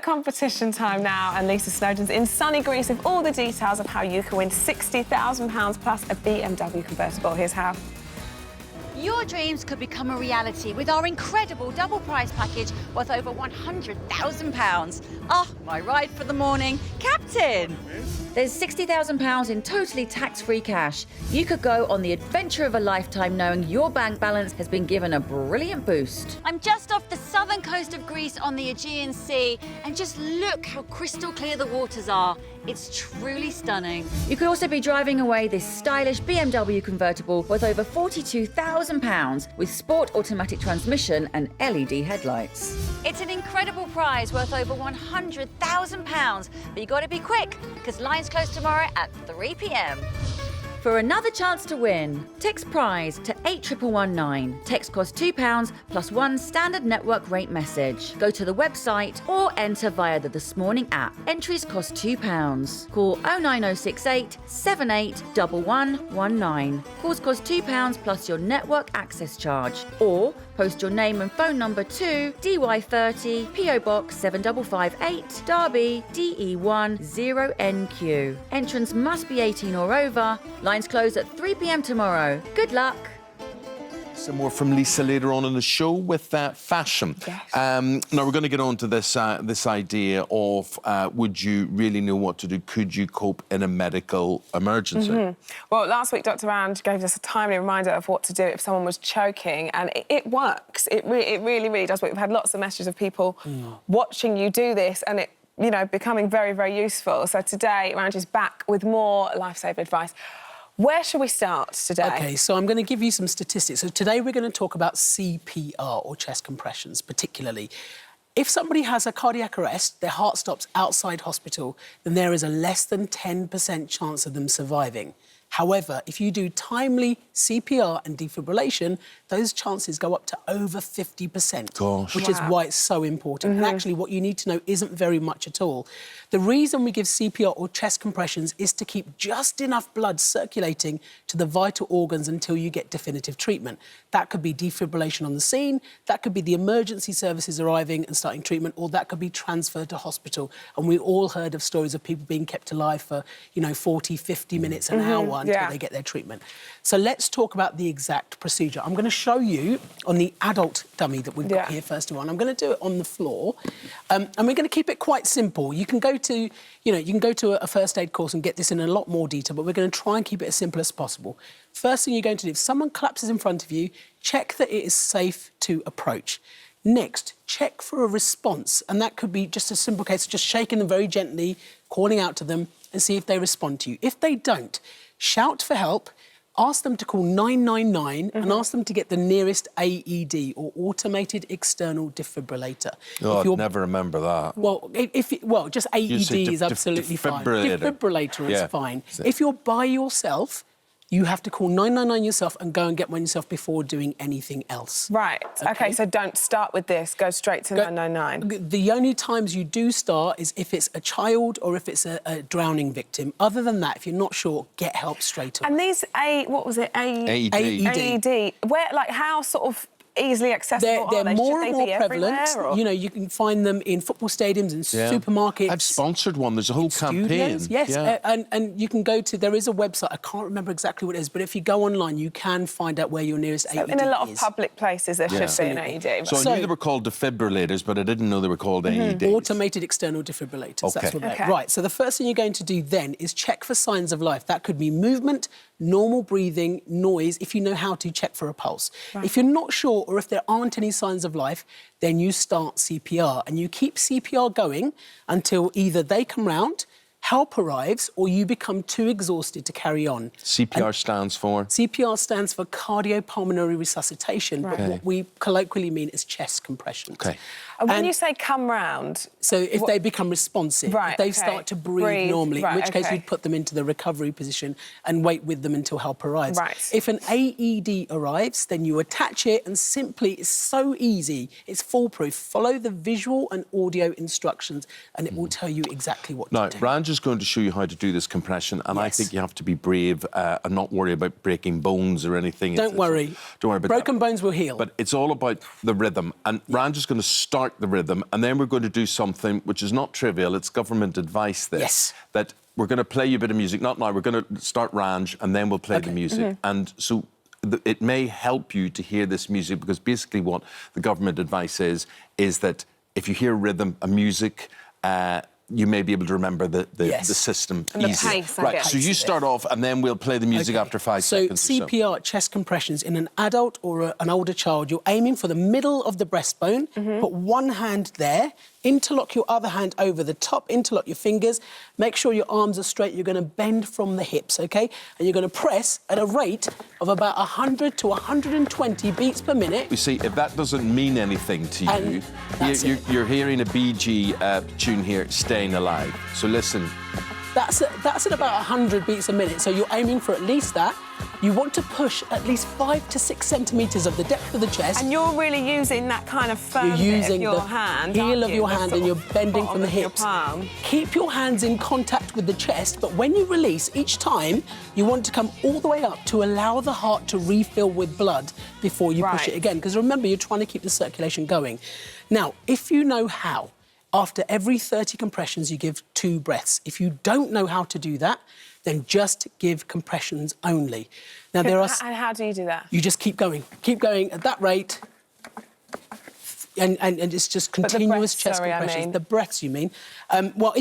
Competition time now, and Lisa Snowdon's in sunny Greece with all the details of how you can win £60,000 plus a BMW convertible. Here's how. Your dreams could become a reality with our incredible double prize package worth over £100,000. Ah, my ride for the morning, Captain! There's £60,000 in totally tax-free cash. You could go on the adventure of a lifetime knowing your bank balance has been given a brilliant boost. I'm just off the southern coast of Greece on the Aegean Sea, and just look how crystal clear the waters are. It's truly stunning. You could also be driving away this stylish BMW convertible worth over £42,000 with sport automatic transmission and LED headlights. It's an incredible prize worth over £100,000, but you got to be quick because lines close tomorrow at 3 p.m. For another chance to win, text prize to 81119. Text costs £2 plus one standard network rate message. Go to the website or enter via the This Morning app. Entries cost £2. Call 09068 781119. Calls cost £2 plus your network access charge. Or post your name and phone number to DY30 PO Box 7558 Derby DE1 0NQ. Entrants must be 18 or over. Lines close at 3 p.m. tomorrow. Good luck. Some more from Lisa later on in the show with fashion. Yes. Now, we're going to get on to this idea of would you really know what to do? Could you cope in a medical emergency? Well, last week, Dr. Ranj gave us a timely reminder of what to do if someone was choking, and it works. It really, really does work. We've had lots of messages of people watching you do this, and it, you know, becoming very, very useful. So today, Ranj is back with more life-saving advice. Where should we start today? OK, so I'm going to give you some statistics. So today we're going to talk about CPR, or chest compressions, particularly. If somebody has a cardiac arrest, their heart stops outside hospital, then there is a less than 10% chance of them surviving. However, if you do timely CPR and defibrillation, those chances go up to over 50%. Gosh. Which is why it's so important. And actually, what you need to know isn't very much at all. The reason we give CPR or chest compressions is to keep just enough blood circulating to the vital organs until you get definitive treatment. That could be defibrillation on the scene, that could be the emergency services arriving and starting treatment, or that could be transferred to hospital. And we've all heard of stories of people being kept alive for, 40, 50 minutes, an hour until they get their treatment. So let's talk about the exact procedure. I'm going to show you on the adult dummy that we've got here, first of all. And I'm going to do it on the floor. And we're going to keep it quite simple. You can go to, a first aid course and get this in a lot more detail, but we're going to try and keep it as simple as possible. First thing you're going to do, if someone collapses in front of you, check that it is safe to approach. Next, check for a response, and that could be just a simple case of just shaking them very gently, calling out to them, and see if they respond to you. If they don't, shout for help, ask them to call 999 and ask them to get the nearest AED, or automated external defibrillator. Oh, I'd never remember that. Well, just AED is absolutely fine. Defibrillator is fine. If you're by yourself, you have to call 999 yourself and go and get one yourself before doing anything else. Right. OK, so don't start with this. Go straight to 999. The only times you do start is if it's a child or if it's a drowning victim. Other than that, if you're not sure, get help straight away. And these AED. Where, how sort of easily accessible they're are they? more Should and they more be prevalent. You can find them in football stadiums and supermarkets. I've sponsored one. There's a whole campaign. Yes, and you can go to, there is a website, I can't remember exactly what it is, but if you go online, you can find out where your nearest AED is. In a lot of public places, there should be an AED. So I knew they were called defibrillators, but I didn't know they were called AEDs. Automated external defibrillators, that's what they're. Right, so the first thing you're going to do then is check for signs of life. That could be movement, normal breathing, noise, if you know how to, check for a pulse. If you're not sure, or if there aren't any signs of life, then you start CPR, and you keep CPR going until either they come round, help arrives, or you become too exhausted to carry on. CPR stands for? CPR stands for cardiopulmonary resuscitation, but what we colloquially mean is chest compressions. And when you say come round... So if they become responsive, if they start to breathe normally, in which case you'd put them into the recovery position and wait with them until help arrives. If an AED arrives, then you attach it, and simply, it's so easy, it's foolproof. Follow the visual and audio instructions, and it will tell you exactly what to do. Now, Ranj is going to show you how to do this compression, and I Yes. think you have to be brave and not worry about breaking bones or anything. Don't worry. Don't worry about Broken that. bones will heal. But it's all about the rhythm, and Ranj is going to start the rhythm, and then we're going to do something which is not trivial. It's government advice, this. Yes. That we're going to play you a bit of music. Not now. We're going to start Ranj, and then we'll play the music. And so it may help you to hear this music, because basically what the government advice is that if you hear rhythm, a music, you may be able to remember the system And the easier. pace, I right, guess. so you start off, and then we'll play the music after 5 seconds. So CPR, chest compressions, in an adult or an older child, you're aiming for the middle of the breastbone, put one hand there, interlock your other hand over the top, interlock your fingers, make sure your arms are straight, you're going to bend from the hips, OK? And you're going to press at a rate of about 100 to 120 beats per minute. You see, if that doesn't mean anything to you, you're hearing a BG tune here, Staying Alive. So listen. That's at about 100 beats a minute, so you're aiming for at least that. You want to push at least 5 to 6 centimetres of the depth of the chest. And you're really using that kind of firm You're using bit of your the hand, heel aren't of you? your The hand, sort and you're of bending bottom from the of your hips. palm. Keep your hands in contact with the chest, but when you release each time, you want to come all the way up to allow the heart to refill with blood before you push Right. it again. Because remember, you're trying to keep the circulation going. Now, if you know how, after every 30 compressions, you give 2 breaths. If you don't know how to do that, then just give compressions only. Now, there are... And how do you do that? You just keep going at that rate, and it's just the continuous breaths, chest sorry, I compressions. mean. The breaths, you mean? Well,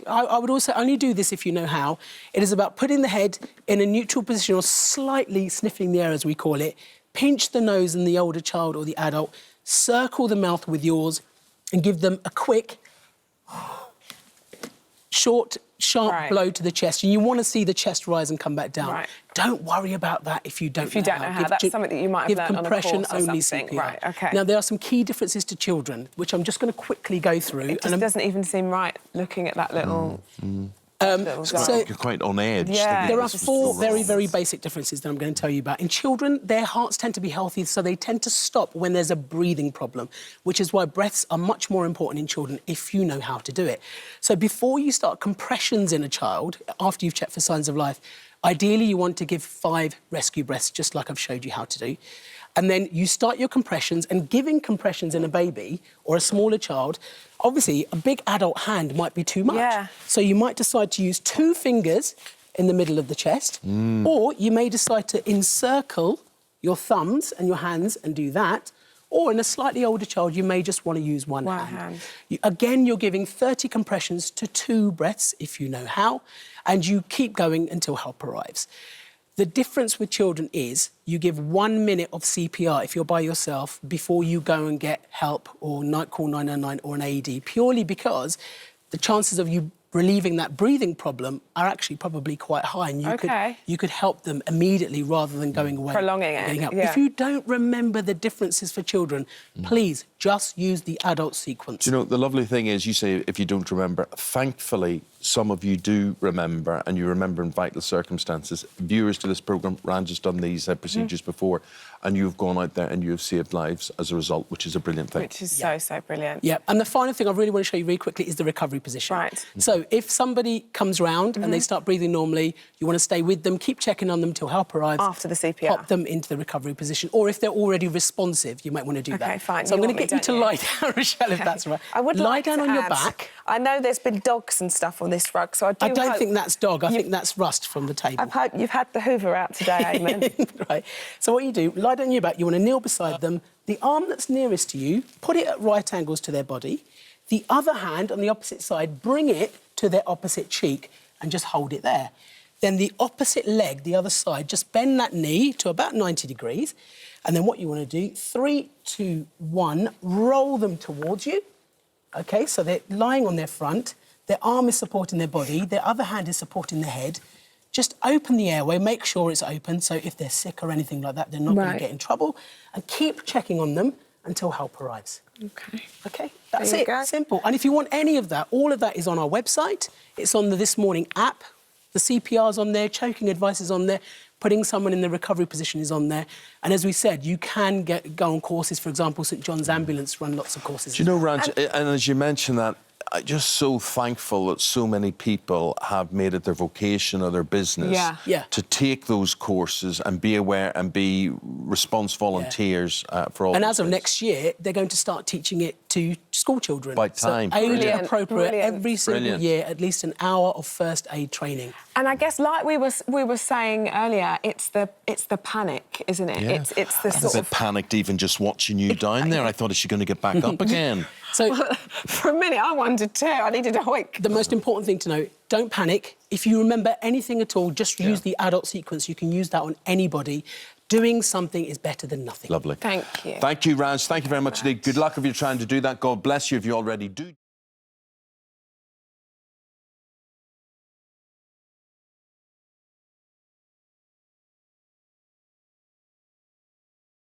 I would also only do this if you know how. It is about putting the head in a neutral position or slightly sniffing the air, as we call it. Pinch the nose in the older child or the adult. Circle the mouth with yours, and give them a quick, short, sharp blow to the chest. And you want to see the chest rise and come back down. Right. Don't worry about that if you don't know how. That's something that you might have learned on a course Give or compression only something. CPR. Right, OK. Now, there are some key differences to children, which I'm just going to quickly go through. It just doesn't even seem right looking at that little... You're quite on edge. Yeah. There are This is 4 wrong. very, very basic differences that I'm going to tell you about. In children, their hearts tend to be healthy, so they tend to stop when there's a breathing problem, which is why breaths are much more important in children if you know how to do it. So before you start compressions in a child, after you've checked for signs of life, ideally you want to give 5 rescue breaths, just like I've showed you how to do. And then you start your compressions, and giving compressions in a baby or a smaller child, obviously a big adult hand might be too much. Yeah. So you might decide to use 2 fingers in the middle of the chest, or you may decide to encircle your thumbs and your hands and do that. Or in a slightly older child, you may just want to use one hand. Again, you're giving 30 compressions to 2 breaths, if you know how, and you keep going until help arrives. The difference with children is you give 1 minute of CPR if you're by yourself before you go and get help or call 999 or an AED, purely because the chances of you relieving that breathing problem are actually probably quite high, and you could help them immediately rather than going away. Prolonging and getting it, help. yeah. If you don't remember the differences for children, please just use the adult sequence. Do you know, the lovely thing is, you say if you don't remember, thankfully, some of you do remember, and you remember in vital circumstances. Viewers to this programme, Ranj has done these procedures before, and you've gone out there and you have saved lives as a result, which is a brilliant thing. Which is so brilliant. Yeah, and the final thing I really want to show you really quickly is the recovery position. Right. So if somebody comes round and they start breathing normally, you want to stay with them, keep checking on them till help arrives. After the CPR. Pop them into the recovery position. Or if they're already responsive, you might want to do that. OK, fine. So I'm going to get you to lie down, Rochelle, if that's right. I would lie like down to on your add, back. I know there's been dogs and stuff on this rug, so I don't think that's dog. I think that's rust from the table. I've heard you've had the Hoover out today, Eamonn. Right. So what you do, lie down on your back, you want to kneel beside them. The arm that's nearest to you, put it at right angles to their body. The other hand on the opposite side, bring it to their opposite cheek and just hold it there. Then the opposite leg, the other side, just bend that knee to about 90 degrees. And then what you want to do, 3, 2, 1, roll them towards you. OK, so they're lying on their front. Their arm is supporting their body. Their other hand is supporting their head. Just open the airway, make sure it's open, so if they're sick or anything like that, they're not going to get in trouble. And keep checking on them until help arrives. OK. OK, that's it. Simple. And if you want any of that, all of that is on our website. It's on the This Morning app. The CPR's on there, choking advice is on there, putting someone in the recovery position is on there. And as we said, you can go on courses. For example, St John's Ambulance run lots of courses. Do you know, Ranj, and as you mentioned that, I'm just so thankful that so many people have made it their vocation or their business to take those courses and be aware and be response volunteers for all. And as of next year, they're going to start teaching it to school children. By time. So age Brilliant. appropriate, Brilliant. every single year, at least an hour of first aid training. And I guess, like we were saying earlier, it's the panic, isn't it? Yeah. It's the I was sort a of bit panicked even just watching you down there. I thought, is she going to get back up again? So for a minute, I wondered too. I needed a hoik. the most important thing to know, don't panic. If you remember anything at all, just use the adult sequence. You can use that on anybody. Doing something is better than nothing. Lovely. Thank you. Thank you, Ranj. Thank you very much indeed. Good luck if you're trying to do that. God bless you if you already do.